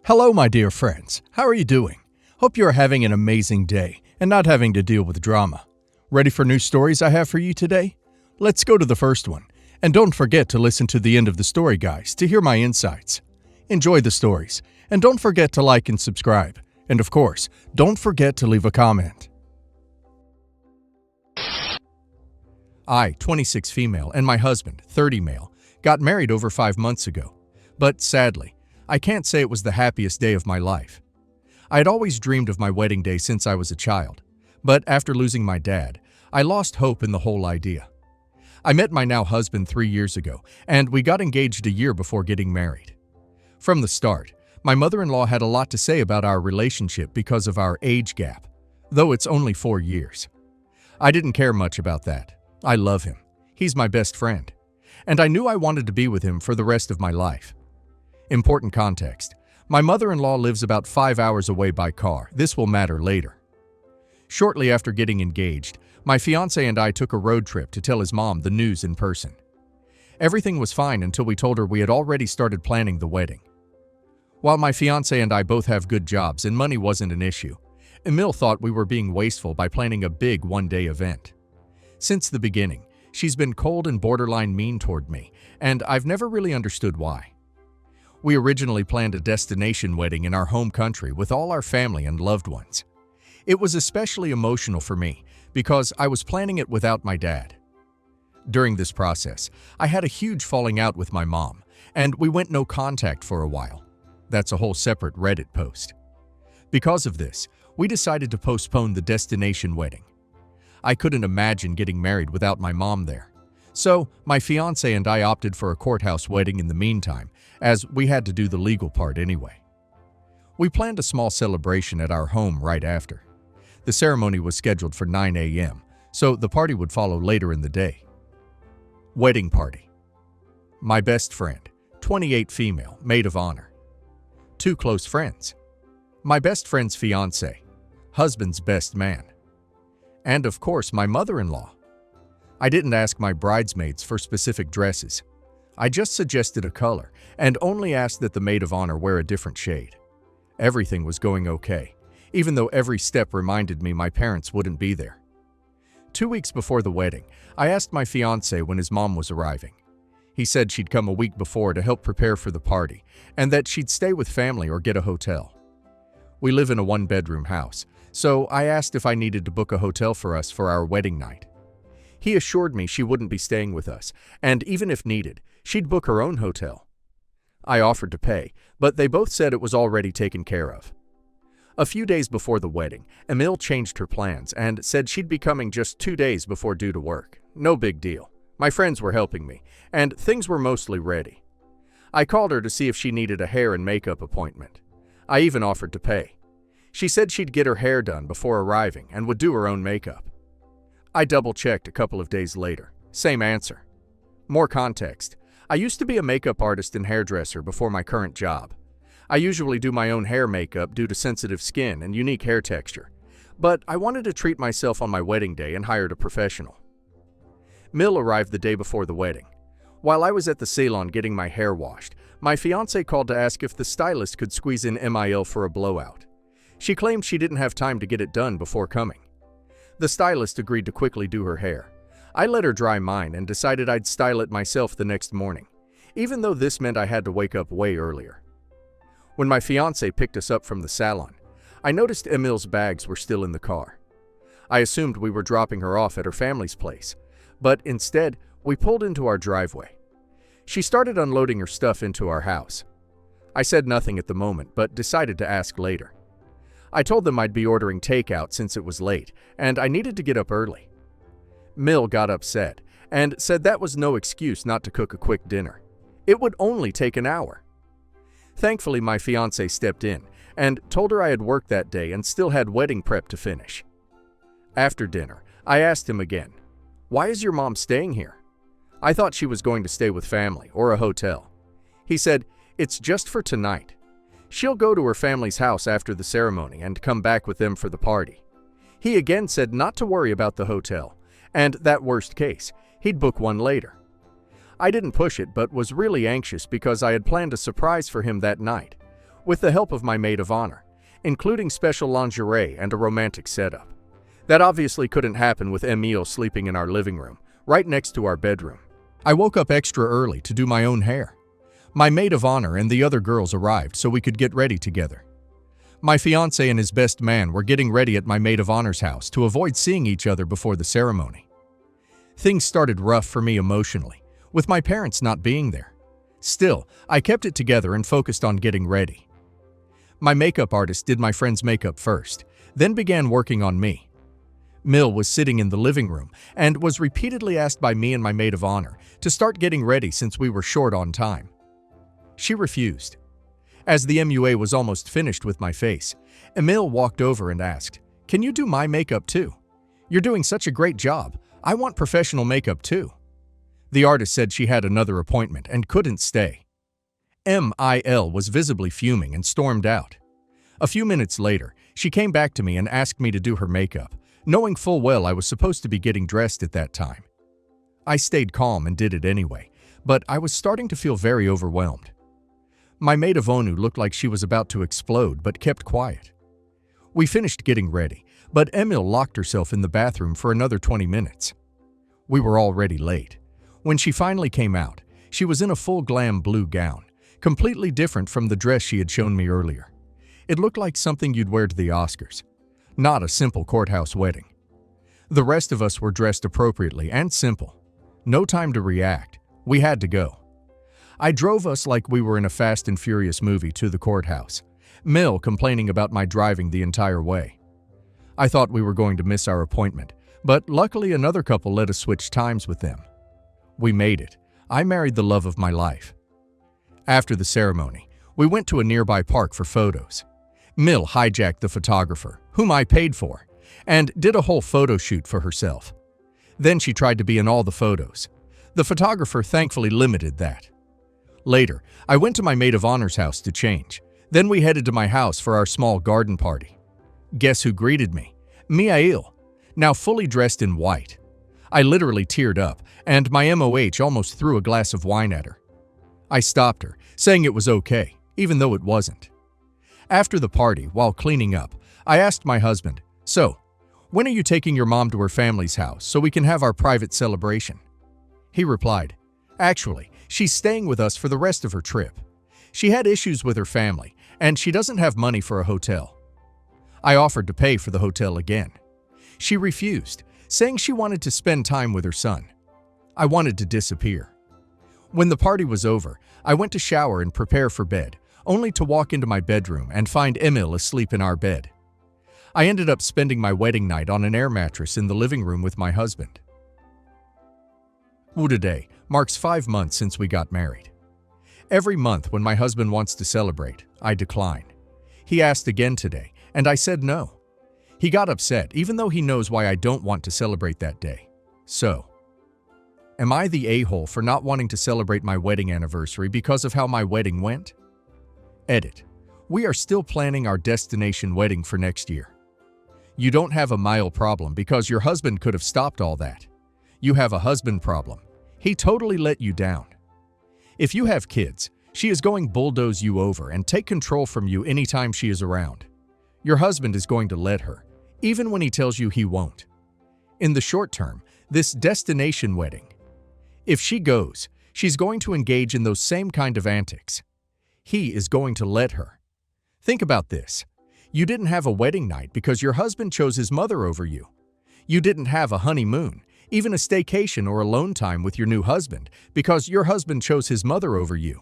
Hello, my dear friends. How are you doing? Hope you are having an amazing day and not having to deal with drama. Ready for new stories I have for you today? Let's go to the first one. And don't forget to listen to the end of the story, guys, to hear my insights. Enjoy the stories. And don't forget to like and subscribe. And of course, don't forget to leave a comment. I, 26 female, and my husband, 30 male, got married over 5 months ago. But sadly, I can't say it was the happiest day of my life. I had always dreamed of my wedding day since I was a child, but after losing my dad, I lost hope in the whole idea. I met my now husband 3 years ago, and we got engaged a year before getting married. From the start, my mother-in-law had a lot to say about our relationship because of our age gap, though it's only 4 years. I didn't care much about that. I love him. He's my best friend. And I knew I wanted to be with him for the rest of my life. Important context. My mother-in-law lives about 5 hours away by car. This will matter later. Shortly after getting engaged, my fiancé and I took a road trip to tell his mom the news in person. Everything was fine until we told her we had already started planning the wedding. While my fiancé and I both have good jobs and money wasn't an issue, Emil thought we were being wasteful by planning a big one-day event. Since the beginning, she's been cold and borderline mean toward me, and I've never really understood why. We originally planned a destination wedding in our home country with all our family and loved ones. It was especially emotional for me because I was planning it without my dad. During this process, I had a huge falling out with my mom, and we went no contact for a while. That's a whole separate Reddit post. Because of this, we decided to postpone the destination wedding. I couldn't imagine getting married without my mom there. So, my fiancé and I opted for a courthouse wedding in the meantime, as we had to do the legal part anyway. We planned a small celebration at our home right after. The ceremony was scheduled for 9 a.m., so the party would follow later in the day. Wedding party. My best friend, 28 female, maid of honor. 2 close friends. My best friend's fiancé, husband's best man. And of course, my mother-in-law. I didn't ask my bridesmaids for specific dresses. I just suggested a color and only asked that the maid of honor wear a different shade. Everything was going okay, even though every step reminded me my parents wouldn't be there. 2 weeks before the wedding, I asked my fiancé when his mom was arriving. He said she'd come a week before to help prepare for the party and that she'd stay with family or get a hotel. We live in a 1-bedroom house, so I asked if I needed to book a hotel for us for our wedding night. He assured me she wouldn't be staying with us, and even if needed, she'd book her own hotel. I offered to pay, but they both said it was already taken care of. A few days before the wedding, Emil changed her plans and said she'd be coming just 2 days before due to work. No big deal. My friends were helping me, and things were mostly ready. I called her to see if she needed a hair and makeup appointment. I even offered to pay. She said she'd get her hair done before arriving and would do her own makeup. I double-checked a couple of days later. Same answer. More context. I used to be a makeup artist and hairdresser before my current job. I usually do my own hair makeup due to sensitive skin and unique hair texture, but I wanted to treat myself on my wedding day and hired a professional. Mil arrived the day before the wedding. While I was at the salon getting my hair washed, my fiancé called to ask if the stylist could squeeze in MIL for a blowout. She claimed she didn't have time to get it done before coming. The stylist agreed to quickly do her hair. I let her dry mine and decided I'd style it myself the next morning, even though this meant I had to wake up way earlier. When my fiancé picked us up from the salon, I noticed Emil's bags were still in the car. I assumed we were dropping her off at her family's place, but instead, we pulled into our driveway. She started unloading her stuff into our house. I said nothing at the moment, but decided to ask later. I told them I'd be ordering takeout since it was late, and I needed to get up early. Mil got upset and said that was no excuse not to cook a quick dinner. It would only take an hour. Thankfully, my fiancé stepped in and told her I had worked that day and still had wedding prep to finish. After dinner, I asked him again, "Why is your mom staying here?" I thought she was going to stay with family or a hotel. He said, "It's just for tonight. She'll go to her family's house after the ceremony and come back with them for the party." He again said not to worry about the hotel, and that worst case, he'd book one later. I didn't push it but was really anxious because I had planned a surprise for him that night. with the help of my maid of honor, including special lingerie and a romantic setup. That obviously couldn't happen with Emil sleeping in our living room, right next to our bedroom. I woke up extra early to do my own hair. My maid of honor and the other girls arrived so we could get ready together. My fiancé and his best man were getting ready at my maid of honor's house to avoid seeing each other before the ceremony. Things started rough for me emotionally, with my parents not being there. Still, I kept it together and focused on getting ready. My makeup artist did my friend's makeup first, then began working on me. Mill was sitting in the living room and was repeatedly asked by me and my maid of honor to start getting ready since we were short on time. She refused. As the MUA was almost finished with my face, Emil walked over and asked, "Can you do my makeup too? You're doing such a great job. I want professional makeup too." The artist said she had another appointment and couldn't stay. Mil was visibly fuming and stormed out. A few minutes later, she came back to me and asked me to do her makeup, knowing full well I was supposed to be getting dressed at that time. I stayed calm and did it anyway, but I was starting to feel very overwhelmed. My maid of honor looked like she was about to explode but kept quiet. We finished getting ready, but Emil locked herself in the bathroom for another 20 minutes. We were already late. When she finally came out, she was in a full glam blue gown, completely different from the dress she had shown me earlier. It looked like something you'd wear to the Oscars, not a simple courthouse wedding. The rest of us were dressed appropriately and simple. No time to react. We had to go. I drove us like we were in a Fast and Furious movie to the courthouse, Mill complaining about my driving the entire way. I thought we were going to miss our appointment, but luckily another couple let us switch times with them. We made it. I married the love of my life. After the ceremony, we went to a nearby park for photos. Mill hijacked the photographer, whom I paid for, and did a whole photo shoot for herself. Then she tried to be in all the photos. The photographer thankfully limited that. Later, I went to my maid of honor's house to change. Then we headed to my house for our small garden party. Guess who greeted me? Miail, now fully dressed in white. I literally teared up, and my MOH almost threw a glass of wine at her. I stopped her, saying it was okay, even though it wasn't. After the party, while cleaning up, I asked my husband, "So, when are you taking your mom to her family's house so we can have our private celebration?" He replied, "Actually, she's staying with us for the rest of her trip. She had issues with her family, and she doesn't have money for a hotel." I offered to pay for the hotel again. She refused, saying she wanted to spend time with her son. I wanted to disappear. When the party was over, I went to shower and prepare for bed, only to walk into my bedroom and find Emil asleep in our bed. I ended up spending my wedding night on an air mattress in the living room with my husband. Today marks 5 months since we got married. Every month when my husband wants to celebrate, I decline. He asked again today, and I said no. He got upset, even though he knows why I don't want to celebrate that day. So, am I the a-hole for not wanting to celebrate my wedding anniversary because of how my wedding went? Edit. We are still planning our destination wedding for next year. You don't have a mile problem because your husband could have stopped all that. You have a husband problem. He totally let you down. If you have kids, she is going to bulldoze you over and take control from you anytime she is around. Your husband is going to let her, even when he tells you he won't. In the short term, this destination wedding. If she goes, she's going to engage in those same kind of antics. He is going to let her. Think about this. You didn't have a wedding night because your husband chose his mother over you. You didn't have a honeymoon, even a staycation or alone time with your new husband because your husband chose his mother over you.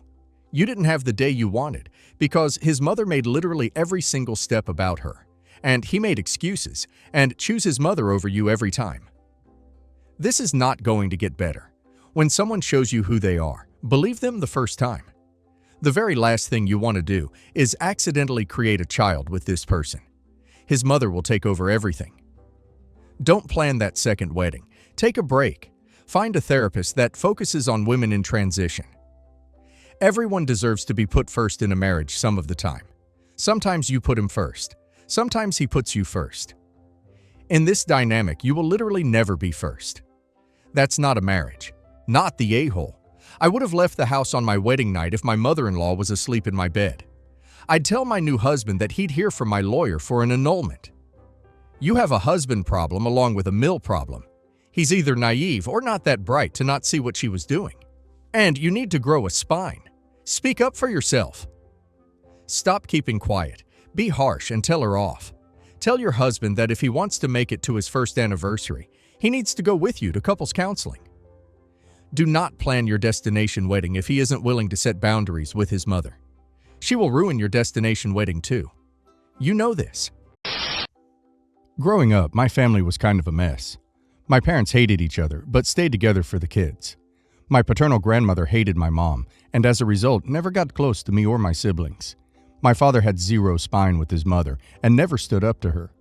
You didn't have the day you wanted because his mother made literally every single step about her, and he made excuses and choose his mother over you every time. This is not going to get better. When someone shows you who they are, believe them the first time. The very last thing you want to do is accidentally create a child with this person. His mother will take over everything. Don't plan that second wedding. Take a break. Find a therapist that focuses on women in transition. Everyone deserves to be put first in a marriage some of the time. Sometimes you put him first. Sometimes he puts you first. In this dynamic, you will literally never be first. That's not a marriage. Not the a-hole. I would have left the house on my wedding night if my mother-in-law was asleep in my bed. I'd tell my new husband that he'd hear from my lawyer for an annulment. You have a husband problem along with a mill problem. He's either naive or not that bright to not see what she was doing. And you need to grow a spine. Speak up for yourself. Stop keeping quiet. Be harsh and tell her off. Tell your husband that if he wants to make it to his first anniversary, he needs to go with you to couples counseling. Do not plan your destination wedding if he isn't willing to set boundaries with his mother. She will ruin your destination wedding too. You know this. Growing up, my family was kind of a mess. My parents hated each other, but stayed together for the kids. My paternal grandmother hated my mom, and as a result, never got close to me or my siblings. My father had zero spine with his mother and never stood up to her.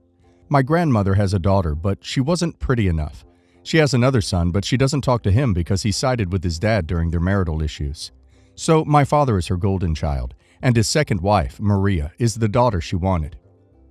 My grandmother has a daughter, but she wasn't pretty enough. She has another son, but she doesn't talk to him because he sided with his dad during their marital issues. So my father is her golden child, and his second wife, Maria, is the daughter she wanted.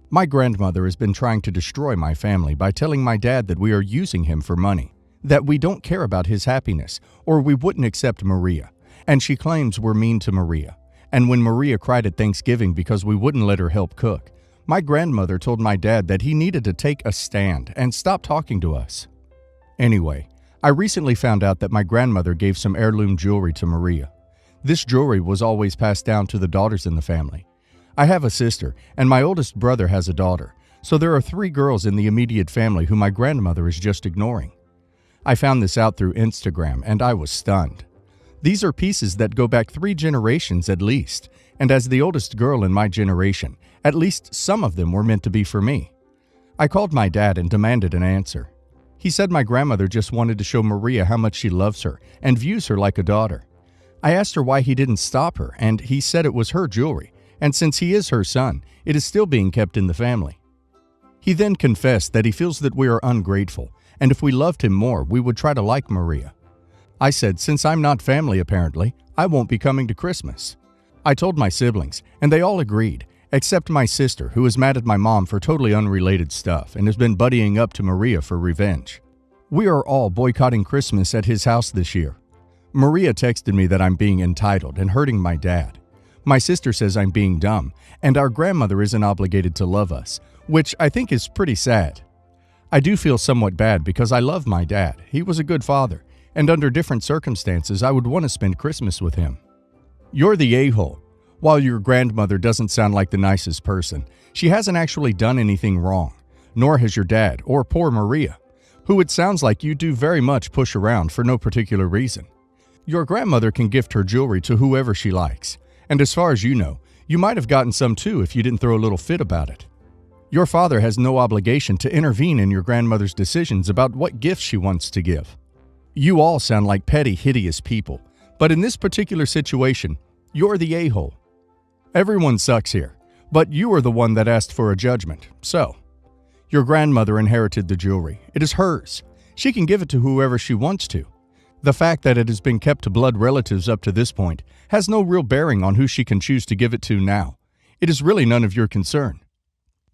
My grandmother has been trying to destroy my family by telling my dad that we are using him for money, that we don't care about his happiness, or we wouldn't accept Maria, and she claims we're mean to Maria. And when Maria cried at Thanksgiving because we wouldn't let her help cook, my grandmother told my dad that he needed to take a stand and stop talking to us. Anyway, I recently found out that my grandmother gave some heirloom jewelry to Maria. This jewelry was always passed down to the daughters in the family. I have a sister, and my oldest brother has a daughter, so there are 3 girls in the immediate family who my grandmother is just ignoring. I found this out through Instagram, and I was stunned. These are pieces that go back 3 generations at least, and as the oldest girl in my generation, at least some of them were meant to be for me. I called my dad and demanded an answer. He said my grandmother just wanted to show Maria how much she loves her and views her like a daughter. I asked her why he didn't stop her, and he said it was her jewelry, and since he is her son, it is still being kept in the family. He then confessed that he feels that we are ungrateful, and if we loved him more, we would try to like Maria. I said, since I'm not family apparently, I won't be coming to Christmas. I told my siblings, and they all agreed, except my sister, who is mad at my mom for totally unrelated stuff and has been buddying up to Maria for revenge. We are all boycotting Christmas at his house this year. Maria texted me that I'm being entitled and hurting my dad. My sister says I'm being dumb, and our grandmother isn't obligated to love us, which I think is pretty sad. I do feel somewhat bad because I love my dad. He was a good father, and under different circumstances, I would want to spend Christmas with him. You're the a-hole. While your grandmother doesn't sound like the nicest person, she hasn't actually done anything wrong, nor has your dad or poor Maria, who it sounds like you do very much push around for no particular reason. Your grandmother can gift her jewelry to whoever she likes, and as far as you know, you might have gotten some too if you didn't throw a little fit about it. Your father has no obligation to intervene in your grandmother's decisions about what gifts she wants to give. You all sound like petty, hideous people, but in this particular situation, you're the a-hole. Everyone sucks here, but you are the one that asked for a judgment, so. Your grandmother inherited the jewelry. It is hers. She can give it to whoever she wants to. The fact that it has been kept to blood relatives up to this point has no real bearing on who she can choose to give it to now. It is really none of your concern.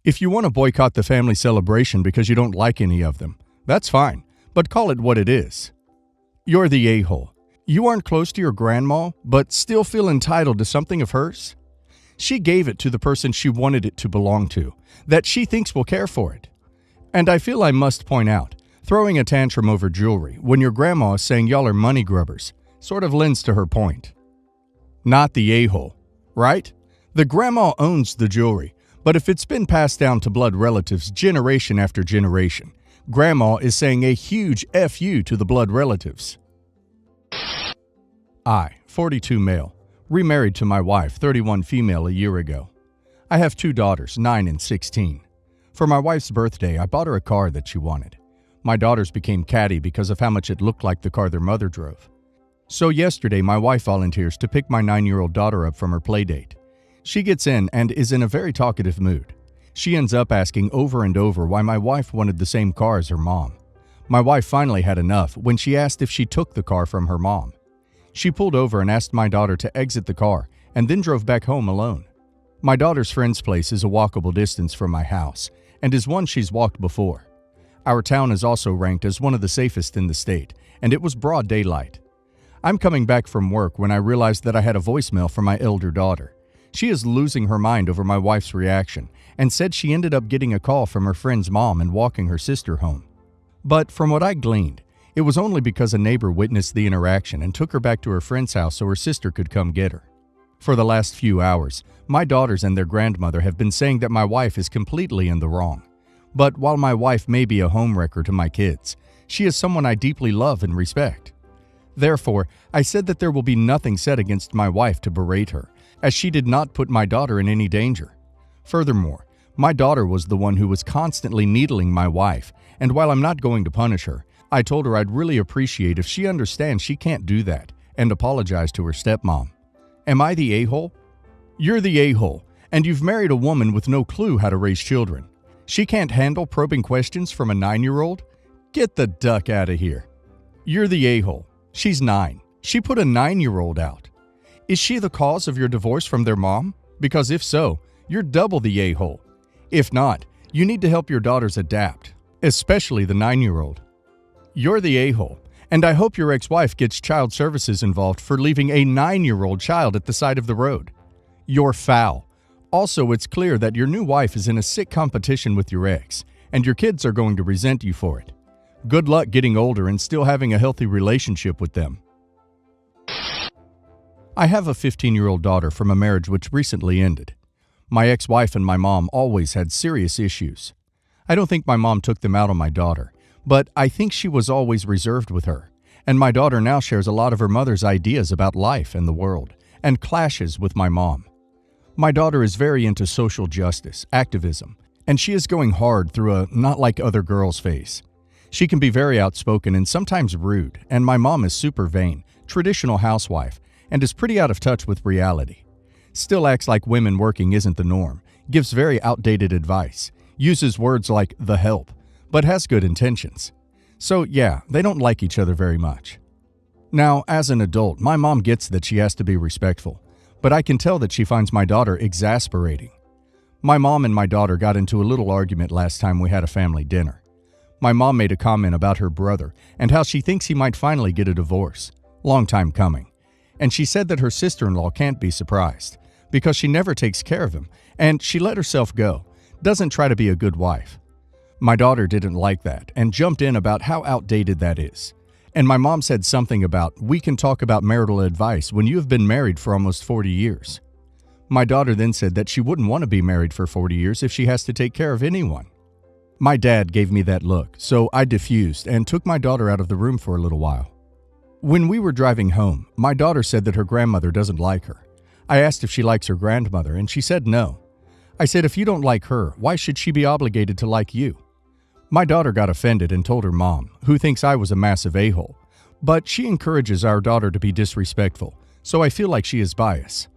If you want to boycott the family celebration because you don't like any of them, that's fine, but call it what it is. You're the a-hole. You aren't close to your grandma, but still feel entitled to something of hers? She gave it to the person she wanted it to belong to, that she thinks will care for it. And I feel I must point out, throwing a tantrum over jewelry when your grandma is saying y'all are money grubbers sort of lends to her point. Not the a-hole, right? The grandma owns the jewelry, but if it's been passed down to blood relatives generation after generation, grandma is saying a huge F you to the blood relatives. I, 42 male, remarried to my wife, 31 female, a year ago. I have 2 daughters, 9 and 16. For my wife's birthday, I bought her a car that she wanted. My daughters became catty because of how much it looked like the car their mother drove. So yesterday, my wife volunteers to pick my 9-year-old daughter up from her playdate. She gets in and is in a very talkative mood. She ends up asking over and over why my wife wanted the same car as her mom. My wife finally had enough when she asked if she took the car from her mom. She pulled over and asked my daughter to exit the car and then drove back home alone. My daughter's friend's place is a walkable distance from my house and is one she's walked before. Our town is also ranked as one of the safest in the state, and it was broad daylight. I'm coming back from work when I realized that I had a voicemail from my elder daughter. She is losing her mind over my wife's reaction and said she ended up getting a call from her friend's mom and walking her sister home. But from what I gleaned, it was only because a neighbor witnessed the interaction and took her back to her friend's house so her sister could come get her. For the last few hours, my daughters and their grandmother have been saying that my wife is completely in the wrong. But while my wife may be a homewrecker to my kids, she is someone I deeply love and respect. Therefore, I said that there will be nothing said against my wife to berate her, as she did not put my daughter in any danger. Furthermore, my daughter was the one who was constantly needling my wife, and while I'm not going to punish her, I told her I'd really appreciate if she understands she can't do that, and apologized to her stepmom. Am I the a-hole? You're the a-hole, and you've married a woman with no clue how to raise children. She can't handle probing questions from a 9-year-old? Get the duck out of here. You're the a-hole. She's 9. She put a 9-year-old out. Is she the cause of your divorce from their mom? Because if so, you're double the a-hole. If not, you need to help your daughters adapt, especially the 9-year-old. You're the a-hole, and I hope your ex-wife gets child services involved for leaving a 9-year-old child at the side of the road. You're foul. Also, it's clear that your new wife is in a sick competition with your ex, and your kids are going to resent you for it. Good luck getting older and still having a healthy relationship with them. I have a 15-year-old daughter from a marriage which recently ended. My ex-wife and my mom always had serious issues. I don't think my mom took them out on my daughter, but I think she was always reserved with her, and my daughter now shares a lot of her mother's ideas about life and the world, and clashes with my mom. My daughter is very into social justice, activism, and she is going hard through a not like other girls phase. She can be very outspoken and sometimes rude, and my mom is super vain, traditional housewife, and is pretty out of touch with reality. Still acts like women working isn't the norm, gives very outdated advice, uses words like the help, but has good intentions. So yeah, they don't like each other very much. Now, as an adult, my mom gets that she has to be respectful, but I can tell that she finds my daughter exasperating. My mom and my daughter got into a little argument last time we had a family dinner. My mom made a comment about her brother and how she thinks he might finally get a divorce. Long time coming. And she said that her sister-in-law can't be surprised because she never takes care of him and she let herself go, doesn't try to be a good wife. My daughter didn't like that and jumped in about how outdated that is. And my mom said something about, we can talk about marital advice when you have been married for almost 40 years. My daughter then said that she wouldn't want to be married for 40 years if she has to take care of anyone. My dad gave me that look, so I diffused and took my daughter out of the room for a little while. When we were driving home, my daughter said that her grandmother doesn't like her. I asked if she likes her grandmother, and she said no. I said, if you don't like her, why should she be obligated to like you? My daughter got offended and told her mom, who thinks I was a massive a-hole, but she encourages our daughter to be disrespectful, so I feel like she is biased.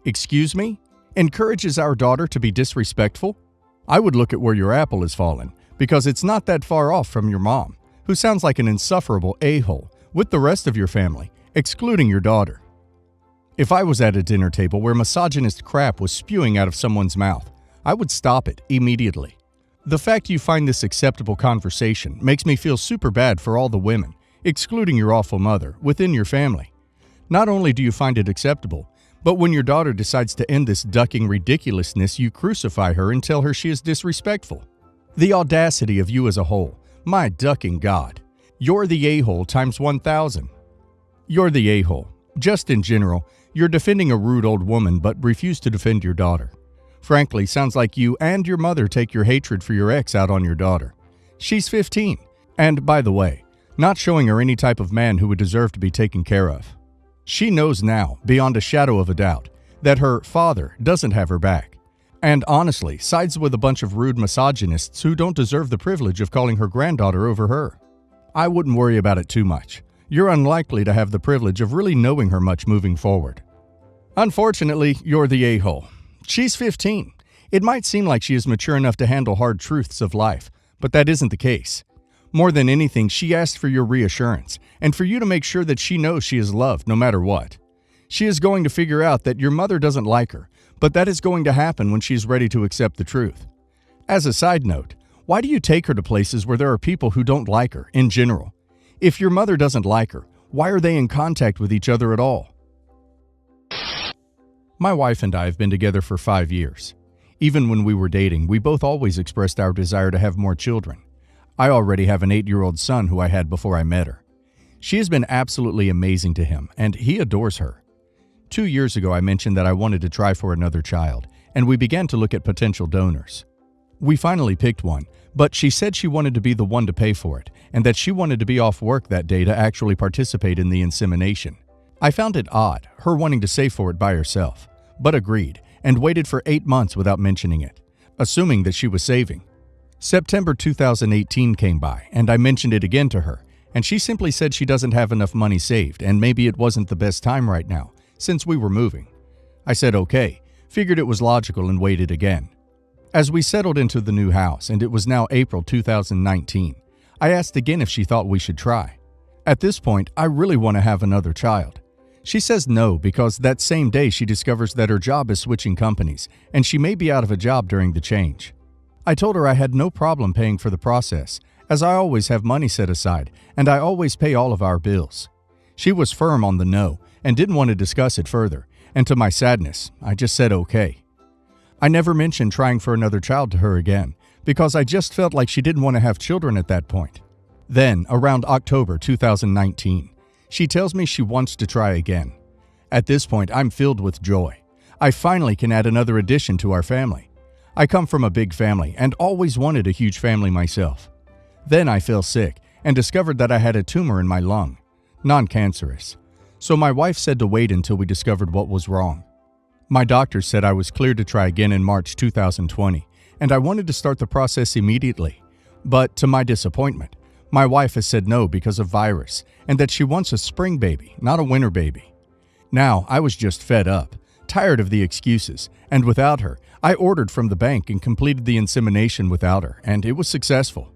Excuse me? Encourages our daughter to be disrespectful? I would look at where your apple has fallen, because it's not that far off from your mom, who sounds like an insufferable a-hole, with the rest of your family, excluding your daughter. If I was at a dinner table where misogynist crap was spewing out of someone's mouth, I would stop it immediately. The fact you find this acceptable conversation makes me feel super bad for all the women, excluding your awful mother, within your family. Not only do you find it acceptable, but when your daughter decides to end this ducking ridiculousness, you crucify her and tell her she is disrespectful. The audacity of you as a whole, my ducking God. You're the a-hole times 1,000. You're the a-hole. Just in general, you're defending a rude old woman but refuse to defend your daughter. Frankly, sounds like you and your mother take your hatred for your ex out on your daughter. She's 15, and by the way, not showing her any type of man who would deserve to be taken care of. She knows now, beyond a shadow of a doubt, that her father doesn't have her back, and honestly sides with a bunch of rude misogynists who don't deserve the privilege of calling her granddaughter over her. I wouldn't worry about it too much. You're unlikely to have the privilege of really knowing her much moving forward. Unfortunately, you're the a-hole. She's 15. It might seem like she is mature enough to handle hard truths of life, but that isn't the case. More than anything, she asked for your reassurance, and for you to make sure that she knows she is loved no matter what. She is going to figure out that your mother doesn't like her, but that is going to happen when she is ready to accept the truth. As a side note, why do you take her to places where there are people who don't like her, in general? If your mother doesn't like her, why are they in contact with each other at all? My wife and I have been together for 5 years. Even when we were dating, we both always expressed our desire to have more children. I already have an 8-year-old son who I had before I met her. She has been absolutely amazing to him, and he adores her. 2 years ago, I mentioned that I wanted to try for another child, and we began to look at potential donors. We finally picked one, but she said she wanted to be the one to pay for it, and that she wanted to be off work that day to actually participate in the insemination. I found it odd, her wanting to save for it by herself, but agreed, and waited for 8 months without mentioning it, assuming that she was saving. September 2018 came by, and I mentioned it again to her, and she simply said she doesn't have enough money saved, and maybe it wasn't the best time right now, since we were moving. I said okay, figured it was logical, and waited again. As we settled into the new house, and it was now April 2019, I asked again if she thought we should try. At this point, I really want to have another child. She says no because that same day she discovers that her job is switching companies, and she may be out of a job during the change. I told her I had no problem paying for the process, as I always have money set aside, and I always pay all of our bills. She was firm on the no, and didn't want to discuss it further, and to my sadness, I just said okay. I never mentioned trying for another child to her again, because I just felt like she didn't want to have children at that point. Then, around October 2019, she tells me she wants to try again. At this point, I'm filled with joy. I finally can add another addition to our family. I come from a big family and always wanted a huge family myself. Then I fell sick and discovered that I had a tumor in my lung, non-cancerous. So my wife said to wait until we discovered what was wrong. My doctor said I was cleared to try again in March 2020, and I wanted to start the process immediately. But to my disappointment, my wife has said no because of virus, and that she wants a spring baby, not a winter baby. Now, I was just fed up, tired of the excuses, and without her, I ordered from the bank and completed the insemination without her, and it was successful.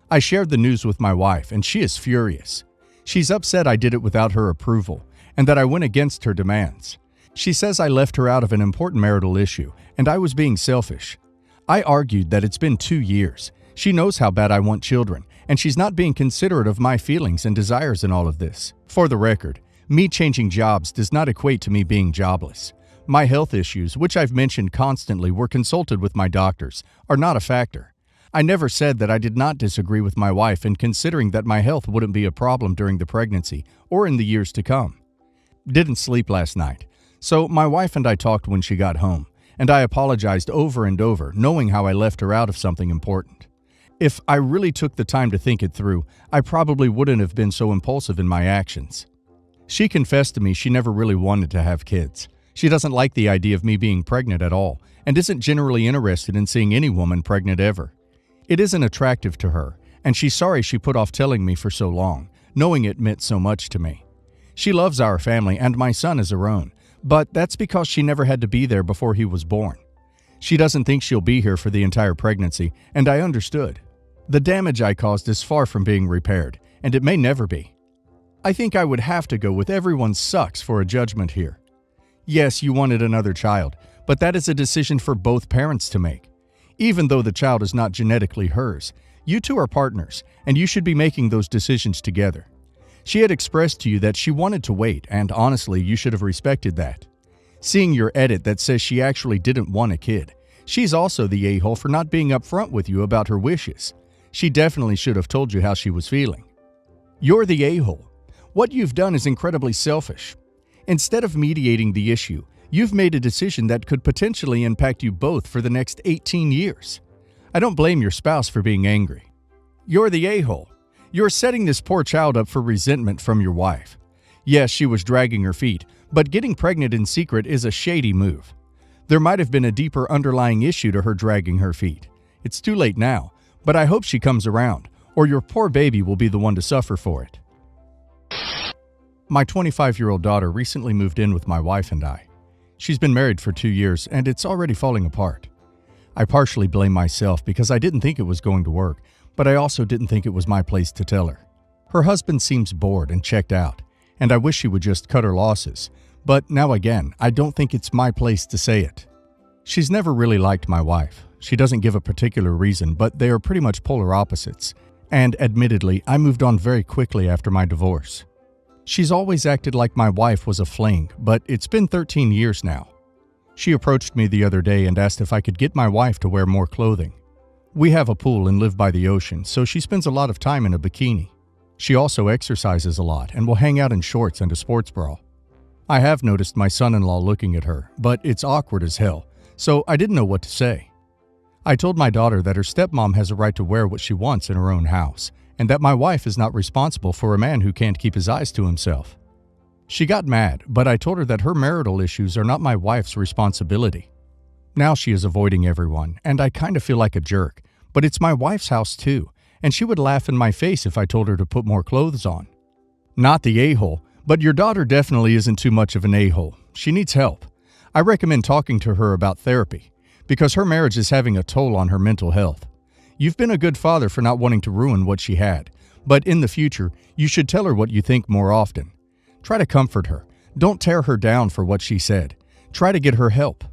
I shared the news with my wife, and she is furious. She's upset I did it without her approval, and that I went against her demands. She says I left her out of an important marital issue, and I was being selfish. I argued that it's been 2 years. She knows how bad I want children, and she's not being considerate of my feelings and desires in all of this. For the record, me changing jobs does not equate to me being jobless. My health issues, which I've mentioned constantly were consulted with my doctors, are not a factor. I never said that I did not disagree with my wife in considering that my health wouldn't be a problem during the pregnancy or in the years to come. Didn't sleep last night, so my wife and I talked when she got home, and I apologized over and over, knowing how I left her out of something important. If I really took the time to think it through, I probably wouldn't have been so impulsive in my actions. She confessed to me she never really wanted to have kids. She doesn't like the idea of me being pregnant at all, and isn't generally interested in seeing any woman pregnant ever. It isn't attractive to her, and she's sorry she put off telling me for so long, knowing it meant so much to me. She loves our family and my son as her own, but that's because she never had to be there before he was born. She doesn't think she'll be here for the entire pregnancy, and I understood. The damage I caused is far from being repaired, and it may never be. I think I would have to go with everyone sucks for a judgment here. Yes, you wanted another child, but that is a decision for both parents to make. Even though the child is not genetically hers, you two are partners, and you should be making those decisions together. She had expressed to you that she wanted to wait, and honestly, you should have respected that. Seeing your edit that says she actually didn't want a kid, she's also the a-hole for not being upfront with you about her wishes. She definitely should have told you how she was feeling. You're the a-hole. What you've done is incredibly selfish. Instead of mediating the issue, you've made a decision that could potentially impact you both for the next 18 years. I don't blame your spouse for being angry. You're the a-hole. You're setting this poor child up for resentment from your wife. Yes, she was dragging her feet, but getting pregnant in secret is a shady move. There might have been a deeper underlying issue to her dragging her feet. It's too late now, but I hope she comes around, or your poor baby will be the one to suffer for it. My 25-year-old daughter recently moved in with my wife and I. She's been married for 2 years, and it's already falling apart. I partially blame myself because I didn't think it was going to work, but I also didn't think it was my place to tell her. Her husband seems bored and checked out, and I wish she would just cut her losses. But now again, I don't think it's my place to say it. She's never really liked my wife. She doesn't give a particular reason, but they are pretty much polar opposites. And admittedly, I moved on very quickly after my divorce. She's always acted like my wife was a fling, but it's been 13 years now. She approached me the other day and asked if I could get my wife to wear more clothing. We have a pool and live by the ocean, so she spends a lot of time in a bikini. She also exercises a lot and will hang out in shorts and a sports bra. I have noticed my son-in-law looking at her, but it's awkward as hell, so I didn't know what to say. I told my daughter that her stepmom has a right to wear what she wants in her own house, and that my wife is not responsible for a man who can't keep his eyes to himself. She got mad, but I told her that her marital issues are not my wife's responsibility. Now she is avoiding everyone, and I kind of feel like a jerk, but it's my wife's house too, and she would laugh in my face if I told her to put more clothes on. Not the a-hole, but your daughter definitely isn't too much of an a-hole. She needs help. I recommend talking to her about therapy, because her marriage is having a toll on her mental health. You've been a good father for not wanting to ruin what she had, but in the future, you should tell her what you think more often. Try to comfort her. Don't tear her down for what she said. Try to get her help.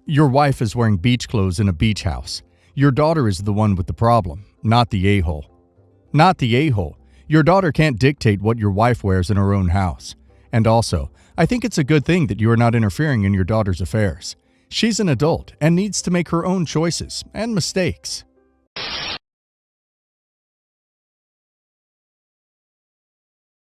Your wife is wearing beach clothes in a beach house. Your daughter is the one with the problem, not the a-hole. Not the a-hole. Your daughter can't dictate what your wife wears in her own house. And also, I think it's a good thing that you are not interfering in your daughter's affairs. She's an adult and needs to make her own choices and mistakes.